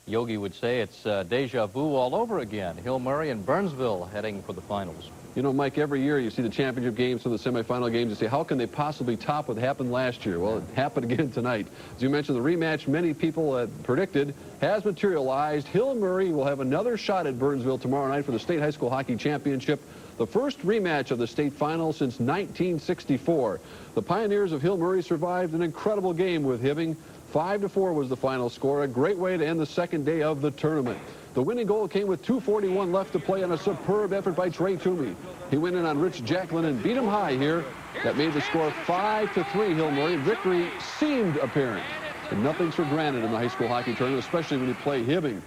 Yogi would say it's deja vu all over again. Hill Murray and Burnsville heading for the finals. You know, Mike, every year you see the championship games or the semifinal games, you say, how can they possibly top what happened last year? Well, it happened again tonight. As you mentioned, the rematch many people predicted has materialized. Hill Murray will have another shot at Burnsville tomorrow night for the State High School Hockey Championship, the first rematch of the state final since 1964. The Pioneers of Hill Murray survived an incredible game with Hibbing. 5-4 was the final score, a great way to end the second day of the tournament. The winning goal came with 2:41 left to play on a superb effort by Trey Toomey. He went in on Rich Jacklin and beat him high here. That made the score 5-3 Hill Murray. Victory seemed apparent. And nothing's for granted in the high school hockey tournament, especially when you play Hibbing.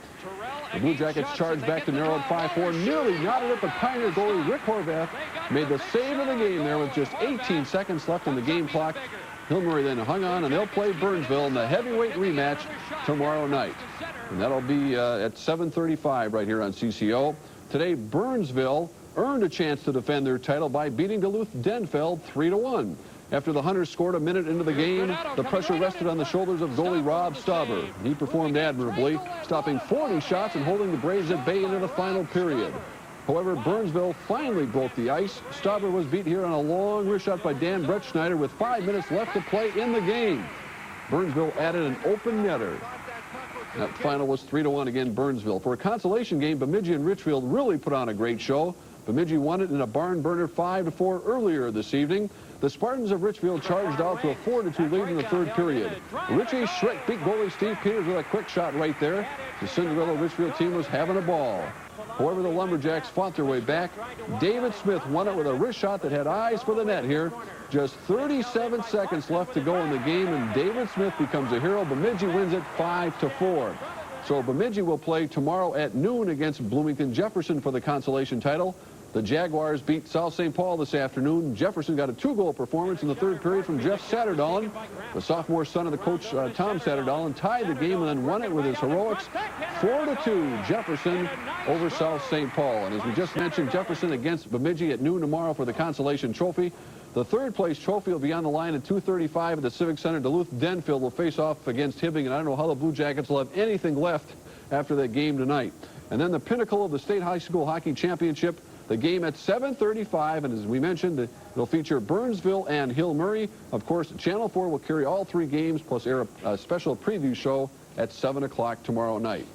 The Blue Jackets charged back to narrow at 5-4, nearly knotted it, but Pioneer goalie Rick Horvath made the save of the game there with just 18 seconds left on the game clock. Hill Murray then hung on, and they'll play Burnsville in the heavyweight rematch tomorrow night. And that'll be at 7:35 right here on CCO. Today, Burnsville earned a chance to defend their title by beating Duluth Denfeld 3-1. After the Hunters scored a minute into the game, the pressure rested on the shoulders of goalie Rob Stauber. He performed admirably, stopping 40 shots and holding the Braves at bay into the final period. However, Burnsville finally broke the ice. Stauber was beat here on a long wrist shot by Dan Brettschneider with 5 minutes left to play in the game. Burnsville added an open netter. That final was 3-1 again, Burnsville. For a consolation game, Bemidji and Richfield really put on a great show. Bemidji won it in a barn burner 5-4 earlier this evening. The Spartans of Richfield charged out to a 4-2 lead in the third period. Richie Schreck beat goalie Steve Peters with a quick shot right there. The Cinderella Richfield team was having a ball. However, the Lumberjacks fought their way back. David Smith won it with a wrist shot that had eyes for the net here. Just 37 seconds left to go in the game, and David Smith becomes a hero. Bemidji wins it 5-4. So Bemidji will play tomorrow at noon against Bloomington Jefferson for the consolation title. The Jaguars beat South St. Paul this afternoon. Jefferson got a 2-goal performance in the third period from Jeff Satterdahl. The sophomore son of the coach, Tom Satterdahl, tied the game and then won it with his heroics. 4-2 Jefferson over South St. Paul. And as we just mentioned, Jefferson against Bemidji at noon tomorrow for the consolation trophy. The third place trophy will be on the line at 2:35 at the Civic Center. Duluth Denfeld will face off against Hibbing, and I don't know how the Blue Jackets will have anything left after that game tonight. And then the pinnacle of the State High School Hockey Championship, the game at 7:35, and as we mentioned, it'll feature Burnsville and Hill Murray. Of course, Channel 4 will carry all three games, plus air a special preview show at 7 o'clock tomorrow night.